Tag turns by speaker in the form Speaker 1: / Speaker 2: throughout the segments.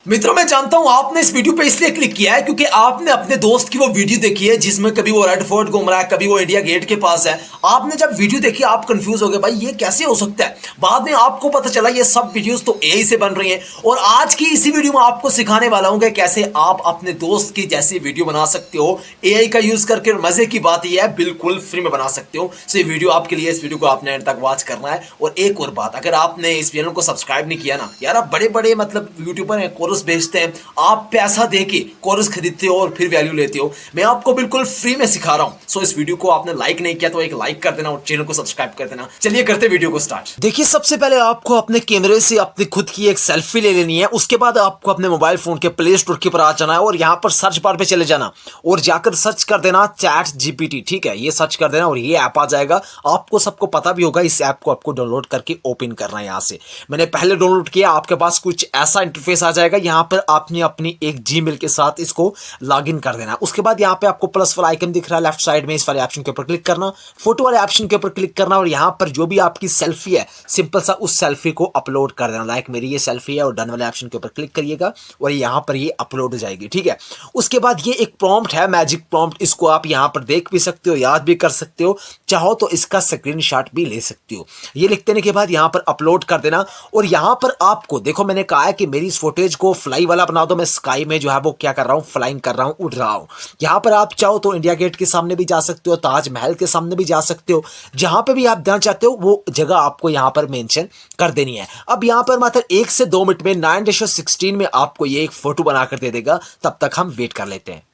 Speaker 1: मित्रों, मैं जानता हूं आपने इस वीडियो पे इसलिए क्लिक किया है क्योंकि आपने अपने दोस्त की वो वीडियो देखी है जिसमें कभी वो रेड फोर्ट घूम रहा है, कभी वो इंडिया गेट के पास है। आपने जब वीडियो देखी आप कंफ्यूज हो गए, भाई ये कैसे हो सकता है। बाद में आपको पता चला ये सब वीडियोस तो एआई से बन रही हैं। और आज की इसी वीडियो में आपको सिखाने वाला हूं कि कैसे आप अपने दोस्त की जैसी वीडियो बना सकते हो एआई का यूज करके। मजे की बात यह है, बिल्कुल फ्री में बना सकते हो। सो ये वीडियो आपके लिए, इस वीडियो को आपने एंड तक वॉच करना है। और एक और बात, अगर आपने इस चैनल को सब्सक्राइब नहीं किया ना यार, आप बड़े बड़े मतलब यूट्यूबर हैं, कोर्स भेजते हैं, आप पैसा देके कोर्स खरीदते हो और फिर वैल्यू लेते हो। मैं आपको बिल्कुल फ्री में सिखा रहा हूं। सो इस वीडियो को आपने लाइक नहीं किया तो एक लाइक कर देना और चैनल को सब्सक्राइब कर देना। चलिए करते वीडियो को स्टार्ट। देखिए, सबसे पहले आपको अपने कैमरे से अपनी खुद की एक सेल्फी ले लेनी है। उसके बाद आपको अपने मोबाइल फोन के प्ले स्टोर के ऊपर आ जाना है और यहां पर सर्च बार पे चले जाना और जाकर सर्च कर देना चैट जीपीटी। ठीक है, ये सर्च कर देना और ये ऐप आ जाएगा। आपको सबको पता भी होगा, इस ऐप को आपको डाउनलोड करके ओपन करना है। यहां से मैंने पहले डाउनलोड किया, आपके पास कुछ ऐसा इंटरफेस आ जाएगा। यहां पर आपने अपनी एक जीमेल के साथ इसको लॉगिन कर देना। उसके बाद यहां पे आपको प्लस वाला आइकन दिख रहा है लेफ्ट साइड में, इस वाले ऑप्शन के ऊपर क्लिक करना, फोटो वाले ऑप्शन के ऊपर क्लिक करना और यहां पर जो भी आपकी सेल्फी है सिंपल सा उस सेल्फी को अपलोड कर देना। लाइक मेरी ये सेल्फी है और डन वाले ऑप्शन के ऊपर क्लिक करिएगा और यहां पर ये अपलोड हो जाएगी। ठीक है, उसके बाद ये एक प्रॉम्प्ट है, मैजिक प्रॉम्प्ट। इसको आप यहां पर देख भी सकते हो, याद भी कर सकते हो, चाहो तो इसका स्क्रीनशॉट भी ले सकते हो। ये लिख देने के बाद यहां पर अपलोड कर देना और यहां पर आपको देखो, मैंने कहा है कि मेरी इस फुटेज को फ्लाई वाला बना दो। मैं स्काई में जो है वो क्या कर रहा हूं, फ्लाइंग कर रहा हूं, उड़ रहा हूं। यहां पर आप चाहो तो इंडिया गेट के सामने भी जा सकते हो, ताजमहल के सामने भी जा सकते हो। जहां पे भी आप जाना चाहते हो वो जगह आपको यहां पर मेंशन कर देनी है। अब यहां पर मात्र 1 से 2 मिनट में 9:16 में आपको ये एक फोटो बनाकर दे देगा। तब तक हम वेट कर लेते हैं।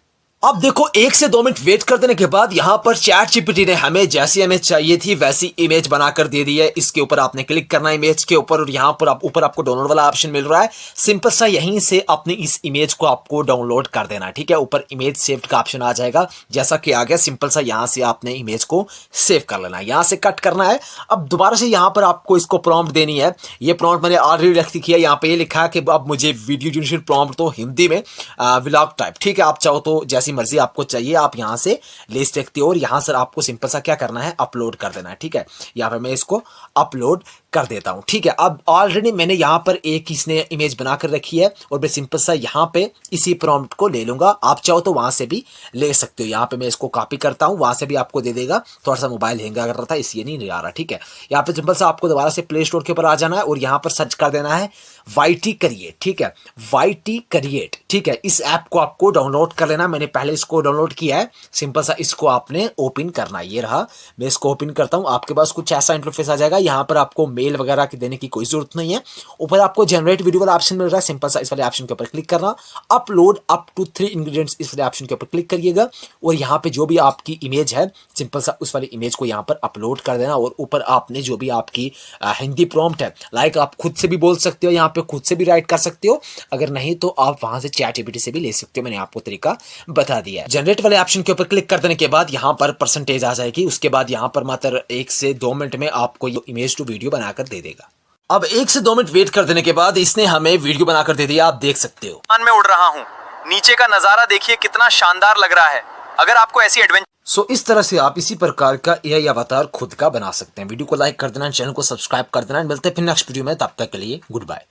Speaker 1: अब देखो, 1 से 2 मिनट वेट कर देने के बाद यहां पर चैट जीपीटी ने हमें जैसी इमेज चाहिए थी वैसी इमेज बनाकर दे दी है। इसके ऊपर आपने क्लिक करना है इमेज के ऊपर और यहां पर ऊपर आपको डाउनलोड वाला ऑप्शन मिल रहा है। सिंपल सा यहीं से अपनी इस इमेज को आपको डाउनलोड कर देना। ठीक है, ऊपर इमेज सेव का ऑप्शन आ जाएगा, जैसा कि आ गया। सिंपल सा यहां से आपने इमेज को सेव कर लेना है, यहां से कट करना है। अब दोबारा से यहां पर आपको इसको प्रॉम्प्ट देनी है। ये प्रॉम्प्ट मैंने ऑलरेडी रख दिया है। यहां पर ये लिखा है कि अब मुझे वीडियो जनरेशन प्रॉम्प्ट तो हिंदी में व्लॉग टाइप। ठीक है, आप चाहो तो जैसी मर्जी आपको चाहिए आप यहां से ले सकते हो और यहां से आपको सिंपल सा क्या करना है, अपलोड कर देना है। ठीक है, यहां पर मैं इसको अपलोड कर देता हूं। ठीक है, अब ऑलरेडी मैंने यहां पर एक इसने इमेज बनाकर रखी है और मैं सिंपल सा यहां पे इसी प्रॉम्प्ट को ले लूंगा। आप चाहो तो वहां से भी ले सकते हो। यहां पे मैं इसको कॉपी करता हूं, वहां से भी आपको दे देगा। थोड़ा सा मोबाइल हैंग कर रहा था इसलिए नहीं आ रहा। ठीक है, यहां पे सिंपल सा आपको दोबारा से प्ले स्टोर के ऊपर आ जाना है और यहां पर सर्च कर देना है वाईटी क्रिएट। ठीक है, वाईटी क्रिएट। ठीक है, इस ऐप को आपको डाउनलोड कर लेना। मैंने पहले इसको डाउनलोड किया है। सिंपल सा इसको आपने ओपन करना है। ये रहा, मैं इसको ओपन करता हूं। आपके पास कुछ ऐसा इंटरफेस आ जाएगा। यहां पर आपको मेल वगैरह की देने की कोई जरूरत नहीं है। ऊपर आपको जनरेट वीडियो वाला ऑप्शन मिल रहा है। सिंपल सा इस वाले ऑप्शन के ऊपर क्लिक करना, अपलोड अप टू 3 इंग्रेडिएंट्स, इस वाले ऑप्शन के ऊपर क्लिक करिएगा और यहां पे जो भी आपकी इमेज है सिंपल सा उस वाली इमेज को यहां पर अपलोड कर देना। और ऊपर आपने जो भी आपकी हिंदी प्रॉम्प्ट है, लाइक आप खुद से भी बोल सकते हो, यहां पे खुद से भी राइट कर सकते हो। अगर नहीं तो आप वहां से चैट जीपीटी से भी ले सकते हो। मैंने आपको तरीका बता दिया है। जनरेट वाले ऑप्शन के ऊपर क्लिक कर देने के बाद यहां पर परसेंटेज आ जाएगी। उसके बाद यहां पर मात्र 1 से 2 मिनट में आपको इमेज टू वीडियो बनाकर दे देगा। अब 1 से 2 मिनट वेट कर देने के बाद इसने हमें वीडियो बनाकर दे दिया। आप देख सकते हो
Speaker 2: आसमान में उड़ रहा हूँ, नीचे का नजारा देखिए कितना शानदार लग रहा है। अगर आपको ऐसी एडवेंचर
Speaker 1: इस तरह से आप इसी प्रकार का एआई अवतार खुद का बना सकते हैं। वीडियो को लाइक कर देना, चैनल को सब्सक्राइब कर देना। मिलते हैं फिर नेक्स्ट वीडियो में, तब तक के लिए गुड बाय।